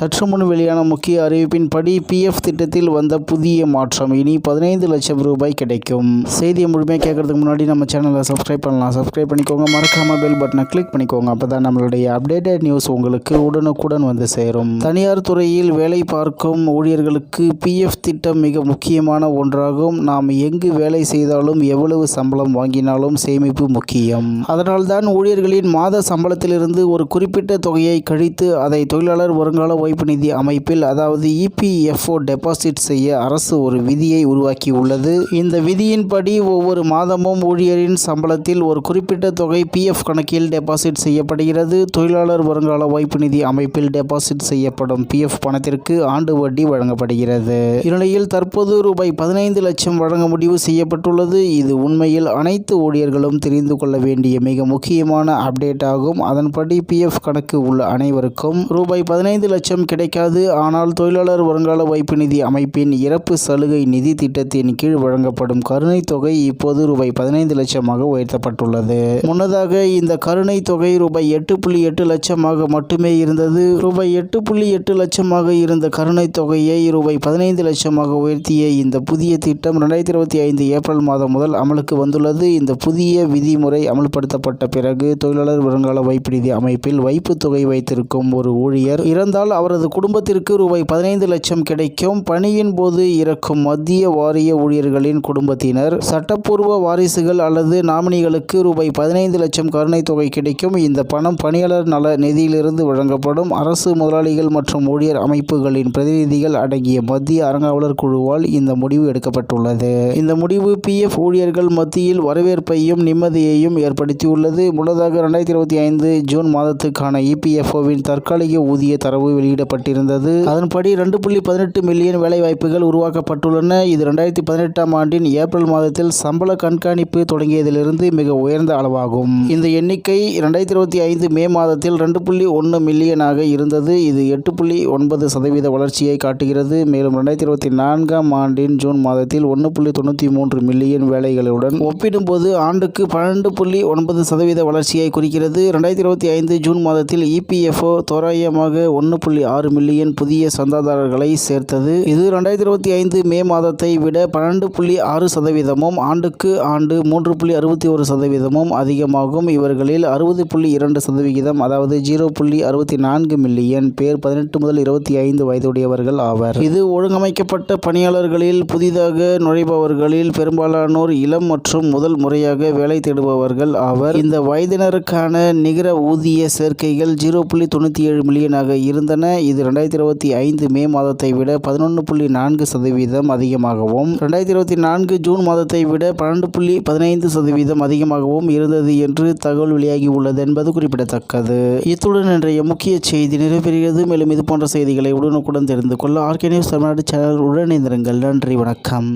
சற்று முன் வெளியான முக்கிய அறிவிப்பின்படி பிஎஃப் திட்டத்தில் வந்த புதிய மாற்றம். இனி 15 லட்சம் ரூபாய் கிடைக்கும். செய்தியை முழுமையாக கேட்கறதுக்கு முன்னாடி நம்ம சேனலை சப்ஸ்கிரைப் பண்ணலாம். சப்ஸ்கிரைப் பண்ணிக்கோங்க. மறக்காம பெல் பட்டனை கிளிக் பண்ணிக்கோங்க. அப்பதான் நம்மளுடைய அப்டேட்டட் நியூஸ் உங்களுக்கு உடனுக்குடன் வந்து சேரும். தனியார் துறையில் வேலை பார்க்கும் ஊழியர்களுக்கு பிஎஃப் திட்டம் மிக முக்கியமான ஒன்றாகும். நாம் எங்கு வேலை செய்தாலும் எவ்வளவு சம்பளம் வாங்கினாலும் சேமிப்பு முக்கியம். அதனால்தான் ஊழியர்களின் மாத சம்பளத்திலிருந்து ஒரு குறிப்பிட்ட தொகையை கழித்து அதை தொழிலாளர் வருங்கால வைப்பு நிதி அமைப்பில் அதாவது இபிஎஃப்ஓ டெபாசிட் செய்ய அரசு ஒரு விதியை உருவாக்கியுள்ளது. இந்த விதியின்படி ஒவ்வொரு மாதமும் ஊழியரின் சம்பளத்தில் ஒரு குறிப்பிட்ட தொகை பிஎஃப் கணக்கில் டெபாசிட் செய்யப்படுகிறது. தொழிலாளர் வருங்கால வைப்பு நிதி அமைப்பில் டெபாசிட் செய்யப்படும் பிஎஃப் பணத்திற்கு ஆண்டு வட்டி வழங்கப்படுகிறது. இந்நிலையில் தற்போது ரூபாய் 15 லட்சம் வழங்க முடிவு செய்யப்பட்டுள்ளது. இது உண்மையில் அனைத்து ஊழியர்களும் தெரிந்து கொள்ள வேண்டிய மிக முக்கியமான அப்டேட் ஆகும். அதன்படி பிஎஃப் கணக்கு உள்ள அனைவருக்கும் ரூபாய் 15 லட்சம் கிடைக்காது. ஆனால் தொழிலாளர் வருங்கால வைப்பு நிதி அமைப்பின் இறப்பு சலுகை நிதி திட்டத்தின் கீழ் வழங்கப்படும் கருணை தொகை இப்போது ரூபாய் 15 லட்சமாக உயர்த்தப்பட்டுள்ளது. முன்னதாக இந்த கருணை தொகை ரூபாய் 8.8 லட்சமாக மட்டுமே இருந்தது. ரூபாய் 8.8 லட்சமாக இருந்த கருணை தொகையை ரூபாய் 15 லட்சமாக உயர்த்திய இந்த புதிய திட்டம் 2025 ஏப்ரல் மாதம் முதல் அமலுக்கு வந்துள்ளது. இந்த புதிய விதிமுறை அமல்படுத்தப்பட்ட பிறகு தொழிலாளர் வருங்கால வைப்பு நிதி அமைப்பில் வைப்பு தொகை வைத்திருக்கும் ஒரு ஊழியர் இறந்தால் அவரது குடும்பத்திற்கு ரூபாய் 15 லட்சம் கிடைக்கும். பணியின் போது இறக்கும் மத்திய வாரிய ஊழியர்களின் குடும்பத்தினர், சட்டப்பூர்வ வாரிசுகள் அல்லது நாமினிகளுக்கு ரூபாய் 15 லட்சம் கருணை தொகை கிடைக்கும். இந்த பணம் பணியாளர் நல நிதியிலிருந்து வழங்கப்படும். அரசு, முதலாளிகள் மற்றும் ஊழியர் அமைப்புகளின் பிரதிநிதிகள் அடங்கிய மத்திய அறங்காவலர் குழுவால் இந்த முடிவு எடுக்கப்பட்டுள்ளது. இந்த முடிவு பிஎஃப் ஊழியர்கள் மத்தியில் வரவேற்பையும் நிம்மதியையும் ஏற்படுத்தியுள்ளது. முன்னதாக 2025 ஜூன் மாதத்துக்கான இபிஎஃப்ஓவின் தற்காலிக ஊதிய தரவு வெளியிடப்பட்டிருந்தது. அதன்படி 2.18 மில்லியன் வேலைவாய்ப்புகள் உருவாக்கப்பட்டுள்ளன. இது 2018ஆம் ஆண்டின் ஏப்ரல் மாதத்தில் சம்பள கண்காணிப்பு தொடங்கியதிலிருந்து மிக உயர்ந்த அளவாகும். இந்த எண்ணிக்கை 2025 மே மாதத்தில் 2.1 மில்லியனாக இருந்தது. இது 8.9% வளர்ச்சியை காட்டுகிறது. மேலும் 2024ஆம் ஆண்டின் ஜூன் மாதத்தில் 1.93 மில்லியன் வேலைகளுடன் ஒப்பிடும்போது ஆண்டுக்கு 12.9% வளர்ச்சியை குறிக்கிறது. 2025 ஜூன் மாதத்தில் இபிஎஃப்ஓ தோராயமாக 1.6 மில்லியன் புதிய சந்தாதாரர்களை சேர்த்தது. இது 2025 மே மாதத்தை விட 12.6%, ஆண்டுக்கு ஆண்டு 3.61% அதிகமாகும். இவர்களில் 60.2% அதாவது 0.64 மில்லியன் பேர் 18 முதல் 25 வயதுடையவர்கள் ஆவர். இது ஒழுங்கமைக்கப்பட்ட பணியாளர்களில் புதிதாக நுழைபவர்களில் பெரும்பாலானோர் இளம் மற்றும் முதல் முறையாக வேலை தேடுபவர்கள் ஆவர். இந்த வயதினருக்கான நிகர ஊதிய சேர்க்கைகள் 0.97 மில்லியனாக இருந்தன. இது 2025 மே மாதத்தை விட 11.4% அதிகமாகவும் 2024 ஜூன் மாதத்தை விட 12.15% அதிகமாகவும் இருந்தது என்று தகவல் வெளியாகி உள்ளது என்பது குறிப்பிடத்தக்கது. இத்துடன் இன்றைய முக்கிய செய்தி நிறைவேறுகிறது. மேலும் இது போன்ற செய்திகளை உடனுக்குடன் தெரிந்து கொள்ள ஆர்கே நியூஸ் தமிழ்நாடு சேனல் உடன் இணைந்திருங்கள். நன்றி, வணக்கம்.